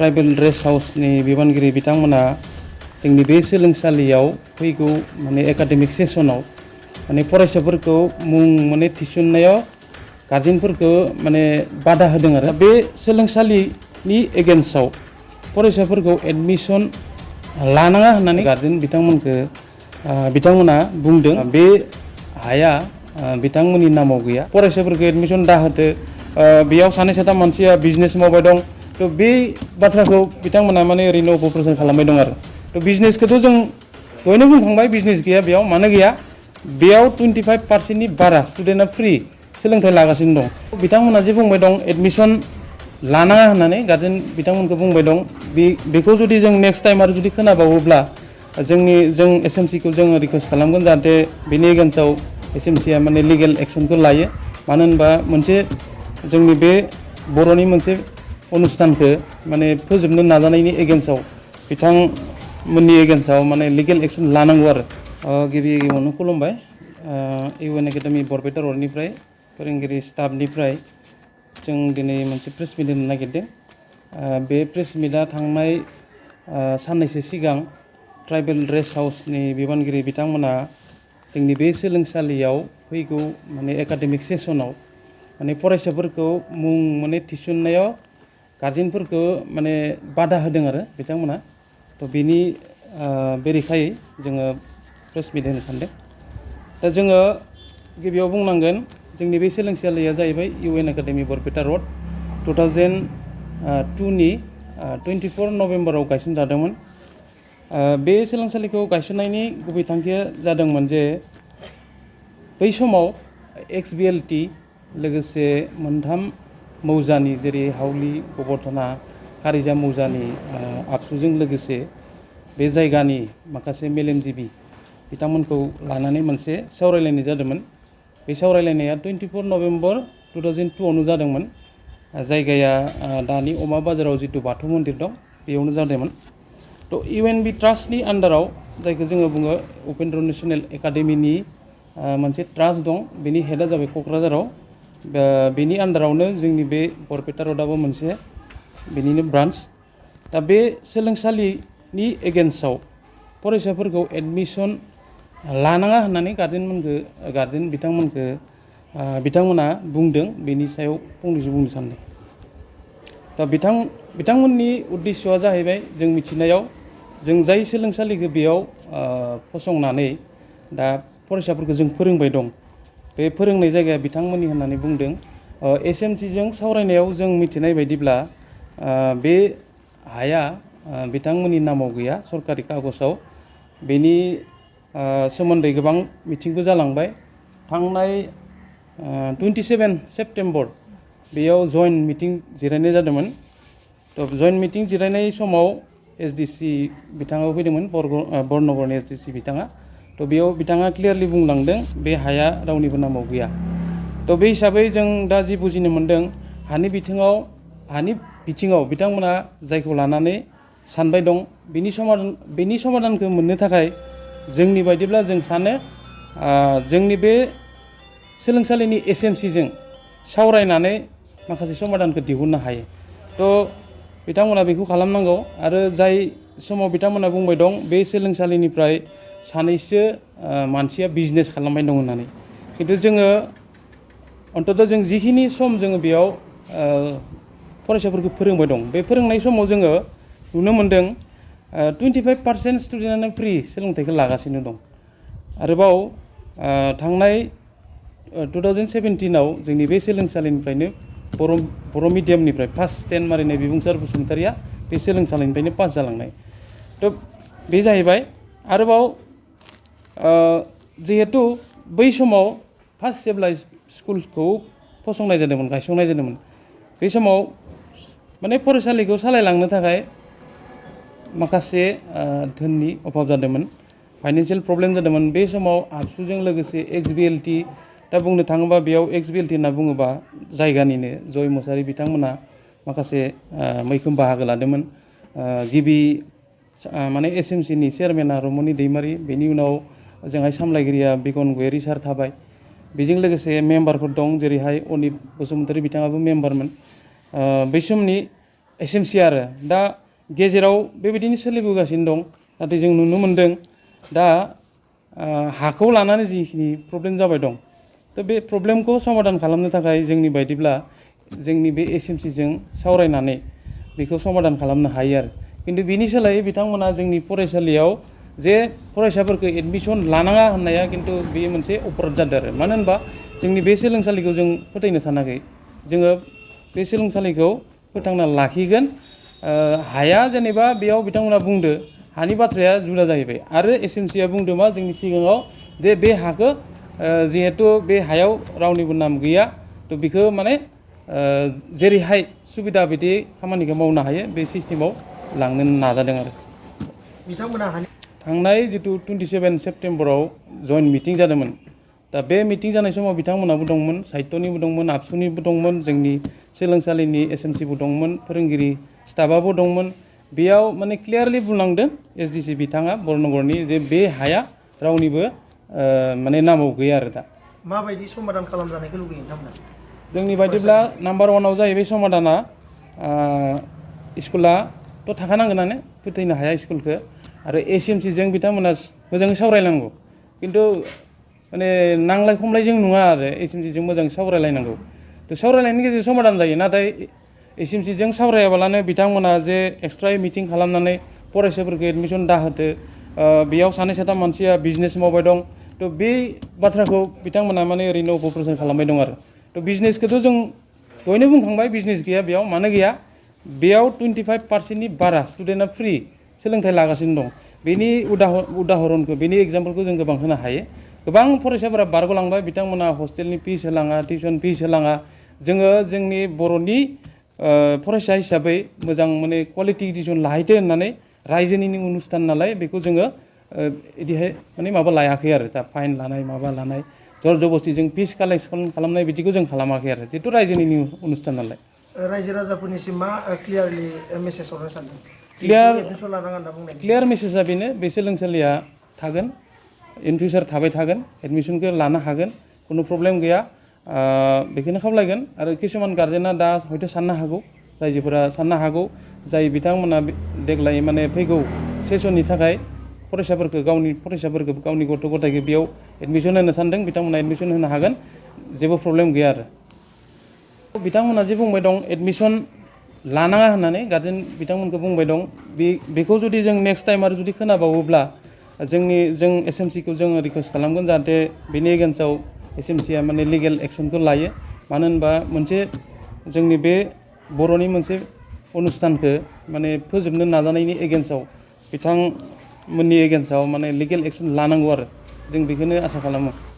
Tribal rest हाउसनि बिबानगिरि बिथांमोना जोंनि बे सोलोंसालियाव फैगौ माने एकाडेमिक सेसनाव माने फरायसाफोरखौ मुं माने थिसननायाव गार्जेनफोरखौ माने बादा होदों आरो बे सोलोंसालिनि एगेन्स्टआव फरायसाफोरखौ एडमिसन लानाङा होननानै गार्जेन बिथांमोना बुंदों। बे हाया बिथांमोननि नामाव गैया, फरायसाफोरखौ एडमिसन दाहोदो, बेयाव सानै साथाम मानसिया बिजनेस मावबाय दं। तो बे बाथ्राखौ बिथांमोना माने ओरैनो अपरेसन खालामबाय दं आरो। तो बिजनेसखौथ' जों दहायनो बुंखांबाय, बिजनेस गैया बेयाव। मानो गैया? बेयाव 25% बारा स्टुडेन्टआ फ्रि सोलोंथाइ लागासिनो दं। बिथांमोना जे बुंबाय दं एडमिसन लानाङा होननानै गार्जेन बिथांमोनखौ बुंबाय दं, बेखौ जुदि जों नेक्स्ट टाइम आरो जुदि खोनाबावोब्ला जों एसएमसीखौ जोङो रिकुवेस्ट खालामगोन जाहाथे बेनि एगेन्स्टआव एसएमसीआ माने लिगेल एक्सनखौ लायो। मानो होनबा मोनसे जोंनि बे बर'नि मोनसे अनुस्थानखौ माने फोजोबनो नाजानायनि एगेन्स्टआव बिथांमोननि एगेन्स्टआव माने लिगेल एक्सन लानांगौ आरो। गिबियावनो खुलुमबाय। इउ.एन एकाडेमि बरपेटा रडनिफ्राय फोरोंगिरि स्टाफनिफ्राय जों दिनै मोनसे प्रेस मिट होनो नागिरदों। बे प्रेस मिटआ थांनाय साननैसो सिगां ट्राइबेल रेस्ट हाउसनि बिबानगिरि बिथांमोना जोंनि बे सोलोंसालियाव फैगौ माने एकाडेमिक सेसनाव माने फरायसाफोरखौ मुं माने थिसननायाव गार्जेनफोरखौ माने बादा होदों आरो बिथांमोना। तो बेनि बेरेखायै जोङो प्रेस मिट होनो सानदों। दा जोङो गिबियाव बुंनांगोन जोंनि बे सोलोंसालिया जाहैबाय इउ.एन एकाडेमि बरपेटा रड 2002नि 24 नभेम्बराव गायसनजादोंमोन। बे सोलोंसालिखौ गायसननायनि गुबै थांखिया जादोंमोन जे बै समाव एक्स BLT लोगोसे मोनथाम मौजानि जेरै हावलि, गबरधना, कारिजा मौजानि आबसुजों लोगोसे बे जायगानि माखासे मेलेमजिबि बिथांमोनखौ लानानै मोनसे सावरायलायनाय जादोंमोन। बे सावरायलायनाया 24 नभेम्बर 2002आवनो जादोंमोन। जायगाया दानि अमा बाजाराव जितु बाथौ मन्दिर दं बेयावनो जादोंमोन। तो इउ.एन ट्रास्टनि आन्डाराव जायखौ जोङो बुङो उपेन्द्र नेसनेल एकाडेमिनि मोनसे ट्रास्ट दं, बेनि हेडआ जाबाय क'क्राझाराव। बेनि आन्डारावनो जोंनि बे बरपेटा रडआबो मोनसे बेनिनो ब्रान्च। दा बे सोलोंसालिनि एगेन्स्टआव फरायसाफोरखौ एडमिसन लानाङा होननानै बिथांमोना बुंदों। बेनि सायाव फंनैसो बुंनो सानदों। दा बिथांमोननि उद्देश्यआ जाहैबाय जों मिथिनायाव जों जाय सोलोंसालिखौ बेयाव फसंनानै दा फरायसाफोरखौ जों फोरोंबाय दं, बे फोरोंनाय जायगाया बिथांमोननि होननानै बुंदों। एसएमसीजों सावरायनायाव जों मिथिनाय बायदिब्ला बे हाया बिथांमोननि नामाव गैया, सरकारि कागजाव। बेनि सोमोन्दै गोबां मिटिंबो जालांबाय। थांनाय 27 सेप्तेम्बर बेयाव जइन्ट मिटिं जिरायनाय जादोंमोन। तो जइन्ट मिटिं जिरायनाय समाव एसडिसि बिथाङाबो फैदोंमन, बरनगरनि एसडिसि बिथाङा। तो बेयाव बिथाङा क्लियारलि बुंलांदों बे हाया रावनिबो नामाव गैया। तो बे हिसाबै जों दा जि बुजिनो मोन्दों हानि बिथिङाव बिथांमोना जायखौ लानानै सानबाय दं बेनि समाधानखौ मोननो थाखाय जोंनि बायदिब्ला जों सानो जोंनि बे सोलोंसालिनि एसएमसीजों सावरायनानै माखासे समाधानखौ दिहुननो हायो। तो बिथांमोना बेखौ खालामनांगौ। आरो जाय समाव बिथांमोना बुंबाय दं बे सोलोंसालिनिफ्राय सानैसो मानसिया बिजनेस खालामबाय दं होननानै, खिन्थु जोङो अन्ततः जों जिखिनि सम जोङो बेयाव फरायसाफोरखौ फोरोंबाय दं, बे फोरोंनाय समाव जोङो नुनो मोन्दों 25% स्टुडेन्टआनो फ्रि सोलोंथाइखौ लागासिनो दं। आरोबाव थांनाय 2017आव जोंनि बे सोलोंसालिनिफ्रायनो बर' मिडियामनिफ्राय फार्स्ट 10 मारिनाय बिबुंसार बसुमतारिया बे सोलोंसालिनिफ्रायनो पास जालांनाय। तो बे जाहैबाय। आरोबाव जिहेतु बै समाव फार्स्ट जेब्ला स्कुलखौ फसंनाय जादोंमोन, गायसंनाय जादोंमोन, बे समाव माने फरायसालिखौ सालायलांनो थाखाय माखासे धोननि अभाब जादोंमोन, फाइनान्सियेल प्रब्लेम जादोंमोन। बे समाव आबसुजों लोगोसे एक्स BLT, दा बुंनो थाङोबा बेयाव एक्स BLT होनना बुङोबा जायगानिनो जय मुसाहारि बिथांमोना माखासे मैखोम बाहागो लादोंमोन। गिबि माने एसएमसीनि चेयारमेना रमनि दैमारि, बेनि उनाव जोंहाय सामलायगिरिया बिगन गयारि सार थाबाय। बेजों लोगोसे मेम्बारफोर दं जेरैहाय अनिप बसुमतारी बिथाङाबो मेम्बारमोन। बै समनि एसएमसि आरो दा गेजेराव बेबायदिनो सोलिबोगासिनो दं नाथाय जों नुनो मोनदों दा हाखौ लानानै जिखिनि प्रब्लेम जाबाय दं थ' बे प्रब्लेमखौ समाधान खालामनो थाखाय जोंनि बायदिब्ला जोंनि बे एसएमसिजों सावरायनानै बेखौ समाधान खालामनो हायो आरो खिन्थु बिनि सोलायै बिथांमोना जोंनि फरायसालियाव जे फरायसाफोरखौ एडमिसन लानाङा होननाया खिन्थु बेयो मोनसे अपराध जादों आरो मानो होनबा जोंनि बे सोलोंसालिखौ जों फोथायनो सानाखै जोङो बे सोलोंसालिखौ फोथांना लाखिगोन हाया जेनेबा बेयाव बिथांमोना बुंदो हानि बाथ्राया जुदा जाहैबाय आरो एसएमसिया बुंदो मा जोंनि सिगाङाव जे बे हाखौ जिहेतु बे हायाव रावनिबो नाम गैया थ' बेखौ माने जेरैहाय सुबिदा बायदि खामानिखौ मावनो हायो बे सिस्टेमाव लांनो नाजादों आरो बिथांमोना थांनाय जितु 27 सेप्तेम्बराव जइन्ट मिटिं जादोंमोन दा बे मिटिं जानाय समाव बिथांमोनाबो दंमोन साहित्यनिबो दंमोन आबसुनिबो दंमोन जोंनि सोलोंसालिनि एसएमसिबो दंमोन फोरोंगिरि स्टाफाबो दंमोन बेयाव माने क्लियारलि बुंलांदों एसडिसि बिथाङा बरनगरनि जे बे हाया रावनिबो माने नामाव गैया आरो दा माबायदि समाधान खालामजानायखौ लुगैयो नोंथांमोना जोंनि बायदिब्ला नाम्बार 1आव जाहैबाय समाधाना स्कुलाथ' थाखानांगोनानो फोथायनो हाया स्कुलखौ आरो एसएमसिजों बिथांमोना मोजाङै सावरायनांगौ खिन्थु माने नांलाय खमलायजों नङा आरो एसएमसिजों मोजां सावरायलायनांगौ थ' सावरायनायनि गेजेरजों समाधान जायो नाथाय एसएमसिजों सावरायाबालानो बिथांमोना जे एक्सट्रायै मिटिं खालामनानै फरायसाफोरखौ एडमिसन दाहोदो बेयाव सानै साथाम मानसिया बिजनेस मावबाय दं थ' बे बाथ्राखौ बिथांमोना माने ओरैनो अप'प्रेसन खालामबाय दं आरो थ' बिजनेसखौथ' जों दहायनो बुंखांबाय बिजनेस गैया बेयाव मानो गैया बेयाव 25%नि बारा स्टुडेन्टआ फ्रि सोलोंथाइ लागासिनो दं बेनि उदाहरनखौ बेनि एग्जाम्पलखौ जों गोबां होनो हायो गोबां फरायसाफोरा बारग'लांबाय बिथांमोना हस्टेलनि फिस होलाङा टिउसन फिस होलाङा जोङो जोंनि बर'नि फरायसा हिसाबै मोजां माने क्वालिटि इडुकेसन लाहैदो होननानै रायजोनि अनुस्थान नालाय बेखौ जोङो बिदिहाय माने माबा लायाखै आरो जा फाइन लानाय माबा लानाय जर जबस्थि जों फिस कालेक्सन खालामनाय बिदिखौ जों खालामाखै आरो जिहेतु रायजोनि अनुस्थान नालाय रायजो राजाफोरनिसिम मा क्लियारलि मेसेज हरनो सानदों क्लियार मेसेजआ बेनो बे सोलोंसालिया थागोन इन फिउचार थाबाय थागोन एडमिसनखौ लानो हागोन खुनु प्रब्लेम गैया बेखौनो खावलायगोन आरो किसुमान गार्जेना दा हयथ' साननो हागौ रायजोफोरा साननो हागौ जाय बिथांमोना देग्लाय माने फैगौ सेसननि थाखाय फरायसाफोरखौ गावनि फरायसाफोरखौ गावनि गथ' गथायखौ बेयाव एडमिसन होनो सानदों बिथांमोना एडमिसन होनो हागोन जेबो प्रब्लेम गैया आरो बिथांमोना जे बुंबाय दं एडमिसन लानाङा होननानै गार्जेन बिथांमोनखौ बुंबाय दं बेखौ जुदि जों नेक्स्ट टाइम आरो जुदि खोनाबावोब्ला जों एसएमसिखौ जोङो रिकुवेस्ट खालामगोन जाहाथे बेनि एगेन्स्टआव एसएमसिया माने लिगेल एक्सनखौ लायो मानो होनबा मोनसे जोंनि बे बर'नि मोनसे अनुस्थानखौ माने फोजोबनो नाजानायनि एगेन्स्टआव बिथांमोननि एगेन्स्टआव माने लिगेल एक्सन लानांगौ आरो जों बेखौनो आसा खालामो